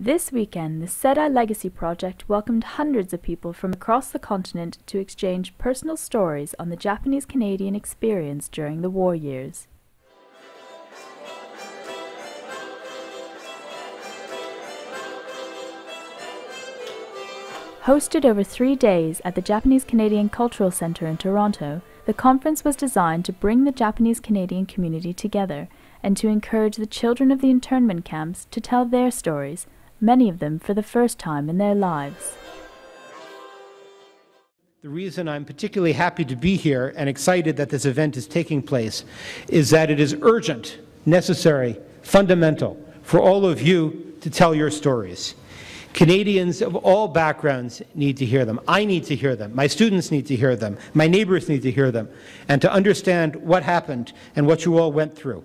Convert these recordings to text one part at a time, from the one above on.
This weekend, the Sedai Legacy Project welcomed hundreds of people from across the continent to exchange personal stories on the Japanese-Canadian experience during the war years. Hosted over 3 days at the Japanese-Canadian Cultural Centre in Toronto, the conference was designed to bring the Japanese-Canadian community together and to encourage the children of the internment camps to tell their stories, many of them for the first time in their lives. The reason I'm particularly happy to be here and excited that this event is taking place is that it is urgent, necessary, fundamental for all of you to tell your stories. Canadians of all backgrounds need to hear them. I need to hear them. My students need to hear them. My neighbors need to hear them. And to understand what happened and what you all went through.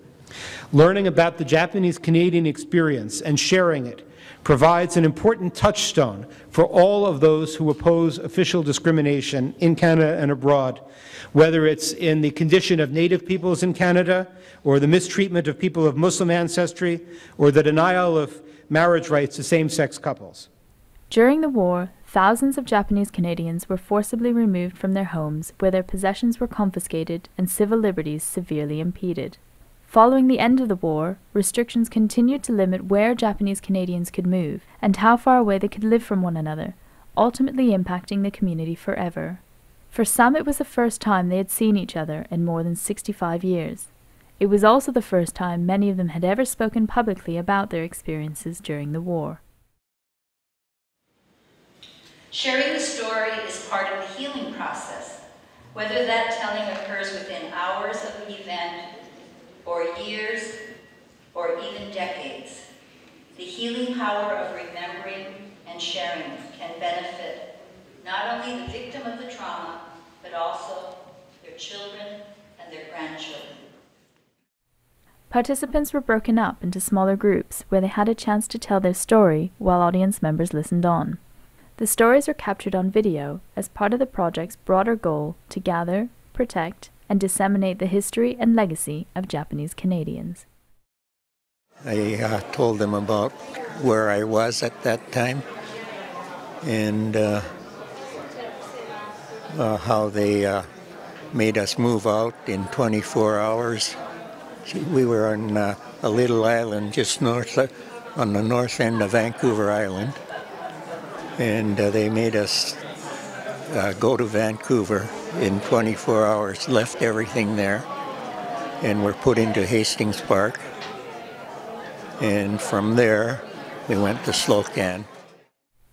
Learning about the Japanese-Canadian experience and sharing it provides an important touchstone for all of those who oppose official discrimination in Canada and abroad, whether it's in the condition of Native peoples in Canada, or the mistreatment of people of Muslim ancestry, or the denial of marriage rights to same-sex couples. During the war, thousands of Japanese Canadians were forcibly removed from their homes, where their possessions were confiscated and civil liberties severely impeded. Following the end of the war, restrictions continued to limit where Japanese Canadians could move and how far away they could live from one another, ultimately impacting the community forever. For some, it was the first time they had seen each other in more than 65 years. It was also the first time many of them had ever spoken publicly about their experiences during the war. Sharing the story is part of the healing process, whether that telling occurs within hours of an event, or years, or even decades. The healing power of remembering and sharing can benefit not only the victim of the trauma, but also their children and their grandchildren. Participants were broken up into smaller groups where they had a chance to tell their story while audience members listened on. The stories were captured on video as part of the project's broader goal to gather, protect, and disseminate the history and legacy of Japanese Canadians. I told them about where I was at that time and how they made us move out in 24 hours. We were on a little island just on the north end of Vancouver Island, and they made us go to Vancouver in 24 hours, left everything there, and were put into Hastings Park. And from there, we went to Slocan.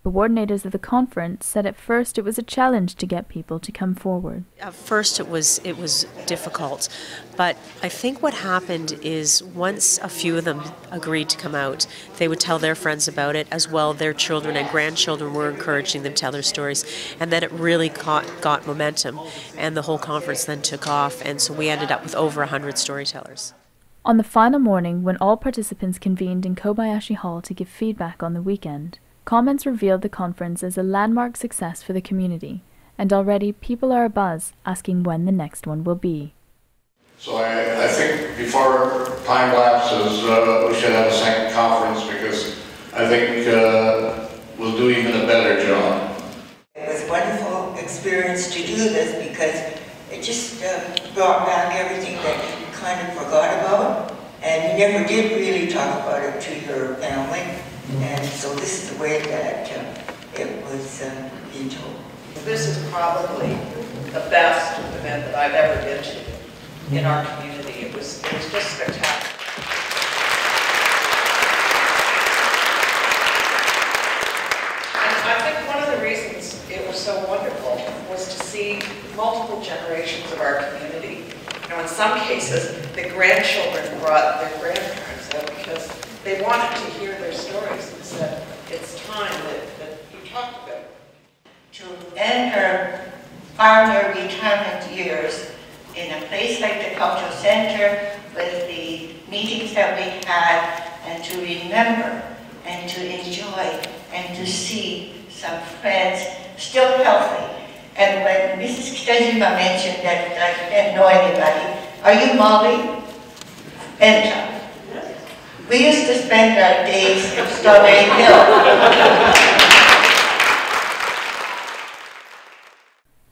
The coordinators of the conference said at first it was a challenge to get people to come forward. At first it was difficult, but I think what happened is once a few of them agreed to come out, they would tell their friends about it, as well their children and grandchildren were encouraging them to tell their stories, and then it really got momentum, and the whole conference then took off, and so we ended up with over 100 storytellers. On the final morning, when all participants convened in Kobayashi Hall to give feedback on the weekend, comments revealed the conference as a landmark success for the community, and already people are abuzz asking when the next one will be. So I think before time lapses, we should have a second conference, because I think we'll do even a better job. It was a wonderful experience to do this, because it just brought back everything that you kind of forgot about, and you never did really talk about it to your family. And so this is the way that it was being told. This is probably the best event that I've ever been to in our community. It was just spectacular. And I think one of the reasons it was so wonderful was to see multiple generations of our community. You know, in some cases, the grandchildren brought their grandparents out because they wanted to hear their stories and said, it's time that you talked about it. To end her final retirement years in a place like the Cultural Center, with the meetings that we had, and to remember and to enjoy and to see some friends still healthy. And when Mrs. Kitajima mentioned that I didn't know anybody, are you Molly? Benta. We used to spend our days in Strawberry Hill.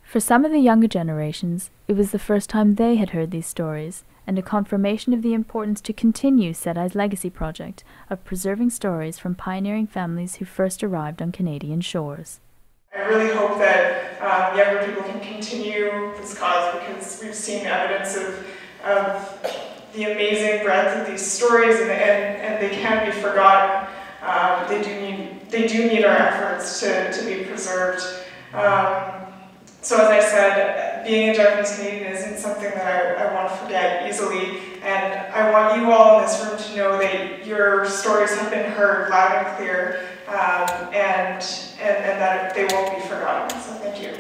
For some of the younger generations, it was the first time they had heard these stories, and a confirmation of the importance to continue Sedai's Legacy Project of preserving stories from pioneering families who first arrived on Canadian shores. I really hope that younger people can continue this cause, because we've seen evidence of the amazing breadth of these stories, and they can't be forgotten. They do need our efforts to be preserved. So as I said, being a Japanese Canadian isn't something that I want to forget easily, and I want you all in this room to know that your stories have been heard loud and clear, and that they won't be forgotten. So thank you.